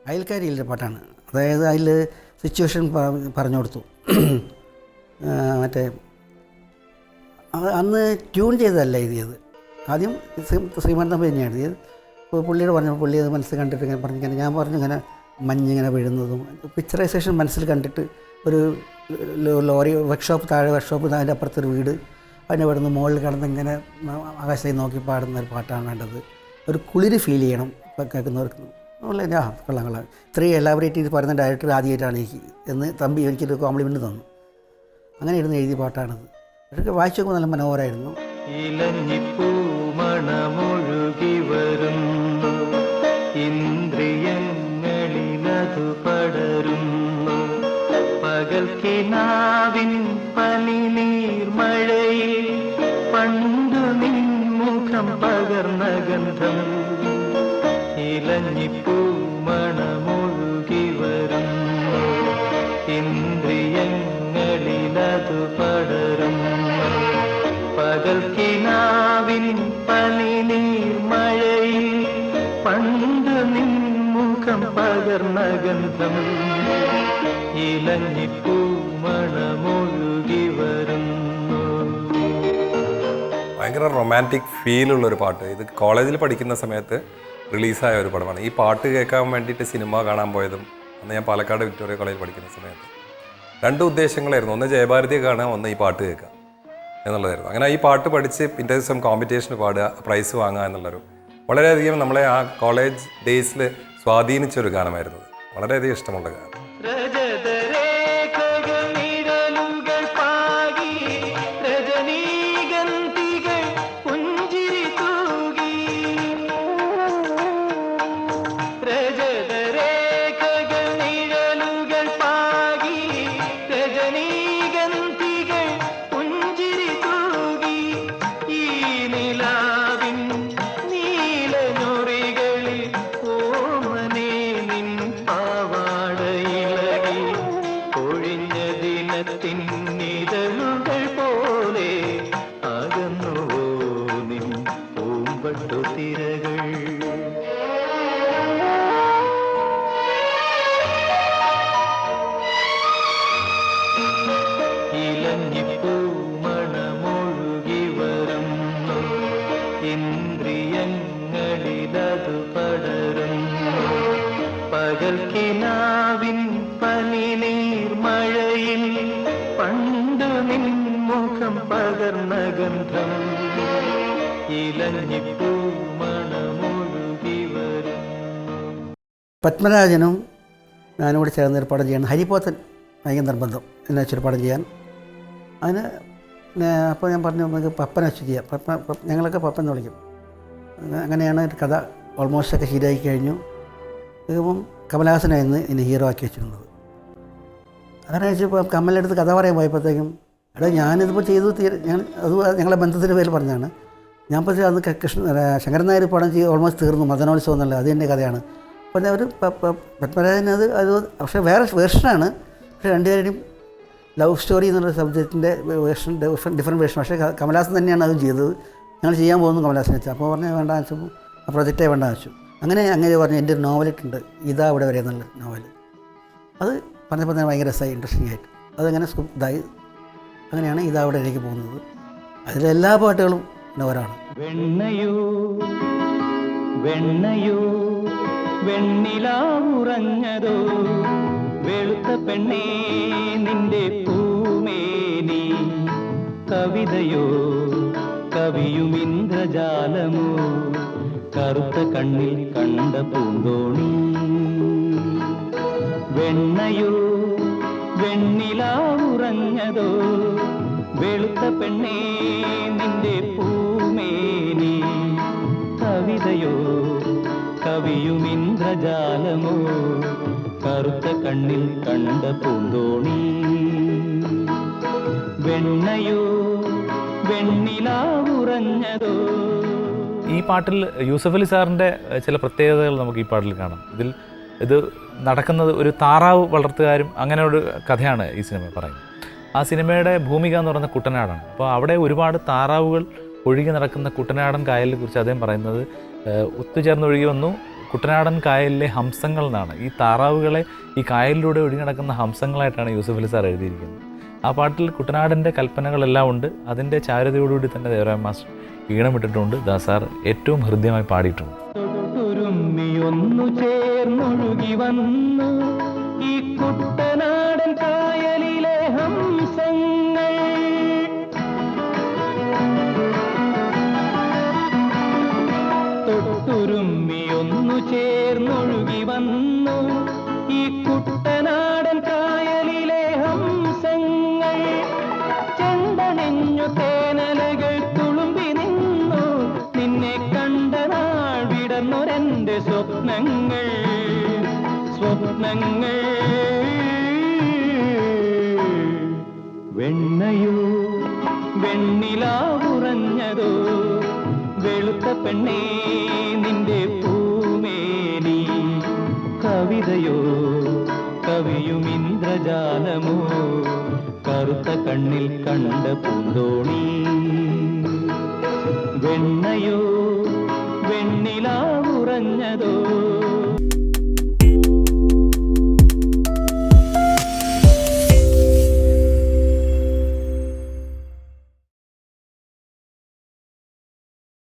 അയൽക്കാരിയിലെ പാട്ടാണ്. അതായത് അതിൽ സിറ്റുവേഷൻ പറഞ്ഞു കൊടുത്തു. മറ്റേ അന്ന് ട്യൂൺ ചെയ്തതല്ല എഴുതിയത്. ആദ്യം ശ്രീമാൻ തമ്പി തന്നെയാണ് എഴുതിയത്. അപ്പോൾ പുള്ളിയോട് പറഞ്ഞു, പുള്ളി അത് മനസ്സിൽ കണ്ടിട്ട് ഇങ്ങനെ പറഞ്ഞിങ്ങനെ ഞാൻ പറഞ്ഞു ഇങ്ങനെ മഞ്ഞിങ്ങനെ വീഴുന്നതും പിക്ചറൈസേഷൻ മനസ്സിൽ കണ്ടിട്ട് ഒരു ലോറി വർക്ക്ഷോപ്പ് താഴെ വർക്ക്ഷോപ്പ് അതിൻ്റെ അപ്പുറത്തൊരു വീട്, അതിൻ്റെ അവിടെ നിന്ന് മുകളിൽ കിടന്ന് ഇങ്ങനെ ആകാശത്തേക്ക് നോക്കി പാടുന്ന ഒരു പാട്ടാണ് വേണ്ടത്. ഒരു കുളിര് ഫീൽ ചെയ്യണം ഇപ്പം കേൾക്കുന്നവർക്ക്. കൊള്ളാം ഇത്രയും എലാബറേറ്റ് ചെയ്ത് പറയുന്ന ഡയറക്ടർ ആദ്യമായിട്ടാണ് എനിക്ക് എന്ന് തമ്പി എനിക്കൊരു കോംപ്ലിമെൻറ്റ് തന്നു. അങ്ങനെ ഇരുന്ന് എഴുതിയ പാട്ടാണത്. പക്ഷേ വായിച്ചു നോക്കുമ്പോൾ നല്ല മനോഹരമായിരുന്നു. ഇലഞ്ഞിപ്പൂമണമൊഴുകി വരുന്നു, ഇന്ദ്രിയങ്ങളിലതു പടരുന്നു, പകൽ കിനാവിൻ പനിനീർമഴയിൽ പണ്ടു നിൻമുഖം പകർന്ന ഗന്ധം. ഇലഞ്ഞിപ്പൂമണമൊഴുകി വരുന്നു, ഇന്ദ്രിയങ്ങളിലതു പടരുന്നു, പകൽ കിനാവിൻ പനിനീർമഴയിൽ പണ്ടു നിൻമുഖം പകർന്ന ഗന്ധം. ഇലഞ്ഞിപ്പൂമണമൊഴുകി വരുന്നു. ഭയങ്കര റൊമാൻറ്റിക് ഫീലുള്ളൊരു പാട്ട്. ഇത് കോളേജിൽ പഠിക്കുന്ന സമയത്ത് റിലീസായ ഒരു പടമാണ്. ഈ പാട്ട് കേൾക്കാൻ വേണ്ടിയിട്ട് സിനിമ കാണാൻ പോയതും അന്ന് ഞാൻ പാലക്കാട് വിക്ടോറിയ കോളേജിൽ പഠിക്കുന്ന സമയത്ത് 2 ഉദ്ദേശങ്ങളായിരുന്നു. ഒന്ന് ജയഭാരതിയെ കാണുക, ഒന്ന് ഈ പാട്ട് കേൾക്കുക എന്നുള്ളതായിരുന്നു. അങ്ങനെ ഈ പാട്ട് പഠിച്ച് പിറ്റേ ദിവസം കോമ്പറ്റീഷന് പാടുക, പ്രൈസ് വാങ്ങുക എന്നുള്ളൊരു വളരെയധികം നമ്മളെ ആ കോളേജ് ഡേയ്സിൽ സ്വാധീനിച്ചൊരു ഗാനമായിരുന്നു. വളരെയധികം ഇഷ്ടമുള്ള ഗാനം. ഇലഞ്ഞിപ്പൂമണമൊഴുകി വരുന്നു, ഇന്ദ്രിയങ്ങളിലതു പടരുന്നു, പകൽ കിനാവിൻ പനിനീർമഴയിൽ പണ്ടു നിൻമുഖം പകർന്ന ഗന്ധം. ഇലഞ്ഞിപ്പൂമണമൊഴുകി വരുന്നു. പത്മരാജനും ഞാനും കൂടി ചേർന്നൊരു പടം ചെയ്യണം. ഹരിപോത്തൻ ഭയങ്കര നിർബന്ധം എന്നെ വെച്ചൊരു പടം ചെയ്യാൻ. അതിന് അപ്പോൾ ഞാൻ പറഞ്ഞു നമുക്ക് പപ്പനെ വെച്ച് ചെയ്യാം. ഞങ്ങളൊക്കെ പപ്പൻ എന്ന് വിളിക്കും. അങ്ങനെയാണ് ഒരു കഥ ഓൾമോസ്റ്റ് ഒക്കെ ശരിയാക്കി കഴിഞ്ഞു. ഇപ്പം കമലഹാസനായിരുന്നു എന്നെ ഹീറോ ആക്കി വെച്ചിരുന്നത്. അങ്ങനെ വെച്ചപ്പോൾ കമലെടുത്ത് കഥ പറയാൻ പോയപ്പോഴത്തേക്കും എടാ ഞാനിതിപ്പോൾ ചെയ്തു ഞാൻ അത് ഞങ്ങളെ ബന്ധത്തിൻ്റെ പേരിൽ പറഞ്ഞതാണ്. ഞാൻ പക്ഷേ അന്ന് ശങ്കരൻ നായർ പടം ചെയ്ത് ഓൾമോസ്റ്റ് തീർന്നു, മദനോത്സവം എന്നല്ല, അത് എൻ്റെ കഥയാണ്. അപ്പോൾ അവർ പത്മരാജൻ അത് പക്ഷേ വേറെ വേർഷനാണ്. പക്ഷേ രണ്ടുപേരുടെയും ലവ് സ്റ്റോറി എന്നുള്ള സബ്ജക്റ്റിൻ്റെ വേർഷൻ ഡിഫറെൻറ്റ് വേർഷൻ. പക്ഷേ കമലഹാസൻ തന്നെയാണ് അതും ചെയ്തത്. ഞങ്ങൾ ചെയ്യാൻ പോകുന്നു കമലഹാസൻ വെച്ചാൽ. അപ്പോൾ പറഞ്ഞ് വേണ്ട വെച്ചു, ആ പ്രൊജക്റ്റേ വേണ്ട വെച്ചു. അങ്ങനെ പറഞ്ഞു എൻ്റെ ഒരു നോവലിട്ടുണ്ട് ഇതാ ഇവിടെ വരെ എന്നുള്ള നോവൽ. അത് പറഞ്ഞപ്പോൾ തന്നെ ഭയങ്കര രസമായി, ഇൻട്രസ്റ്റിംഗ് ആയിട്ട് അതങ്ങനെ ഇതായി. അങ്ങനെയാണ് ഇതാ അവിടെ എനിക്ക് പോകുന്നത്. അതിലെല്ലാ പാട്ടുകളും നോവലാണ്. വെണ്ണയോ വെണ്ണയോ വെണ്ണിലാവുറഞ്ഞതോ വെളുത്ത പെണ്ണേ നിന്റെ പൂമേനി, കവിതയോ കവിയും ഇന്ദ്രജാലമോ കറുത്ത കണ്ണിൽ കണ്ട പൂന്തോണി. വെണ്ണയോ വെണ്ണിലാവുറഞ്ഞതോ വെളുത്ത പെണ്ണേ നിന്റെ പൂമേനി, കവിതയോ കവിയും ഇന്ദ്രജാലമോ കറുത്ത കണ്ണിൽ കണ്ട പൂന്തോണി. വെണ്ണയോ വെണ്ണിലാവുറഞ്ഞതോ. ഈ പാട്ടിൽ യൂസഫ് അലി സാറിൻ്റെ ചില പ്രത്യേകതകൾ നമുക്ക് ഈ പാട്ടിൽ കാണാം. ഇത് നടക്കുന്നത് ഒരു താറാവ് വളർത്തുകാരും അങ്ങനെ ഒരു കഥയാണ് ഈ സിനിമ പറയുന്നത്. ആ സിനിമയുടെ ഭൂമിക എന്ന് പറയുന്നത് കുട്ടനാടാണ്. അപ്പോൾ അവിടെ ഒരുപാട് താറാവുകൾ ഒഴുകി നടക്കുന്ന കുട്ടനാടൻ കായലിനെ കുറിച്ച് അദ്ദേഹം പറയുന്നത് ഒത്തുചേർന്ന് ഒഴുകി വന്നു, കുട്ടനാടൻ കായലിലെ ഹംസങ്ങൾ എന്നാണ്. ഈ താറാവുകളെ ഈ കായലിലൂടെ ഒഴുകി നടക്കുന്ന ഹംസങ്ങളായിട്ടാണ് യൂസഫ് അലി സാർ എഴുതിയിരിക്കുന്നത്. ആ പാട്ടിൽ കുട്ടനാടിൻ്റെ കൽപ്പനകളെല്ലാം ഉണ്ട്. അതിൻ്റെ ചാരുതയോടുകൂടി തന്നെ ദേവരായ മാസ്റ്റർ ഈണമിട്ടിട്ടുണ്ട്. ദാസാർ ഏറ്റവും ഹൃദ്യമായി പാടിയിട്ടുണ്ട്. ൊന്നു ചേർന്നൊഴുകി വന്നു ഈ കുട്ടനാടൻ കായലിലെ ഹംസങ്ങൾ. തൊട്ടുരുമ്മിയൊന്നു ചേർന്നൊഴുകി വന്നു ഈ കുട്ടനാടൻ കായലിലെ ഹംസങ്ങൾ. ചെണ്ടണിഞ്ഞു തേനലകൾ തുളുമ്പി നിന്നു നിന്നെ കണ്ട നാൾ വിടന്നൊരെന്റെ സ്വപ്നങ്ങൾ സ്വപ്നങ്ങൾ. വെണ്ണയോ വെണ്ണിലാവുറഞ്ഞതോ വെളുത്ത പെണ്ണേ നിന്റെ പൂമേനി. കവിതയോ കവിയും ഇന്ദ്രജാലമോ കറുത്ത കണ്ണിൽ കണ്ട പൂന്തോണി. വെണ്ണയോ വെണ്ണിലാവുറഞ്ഞതോ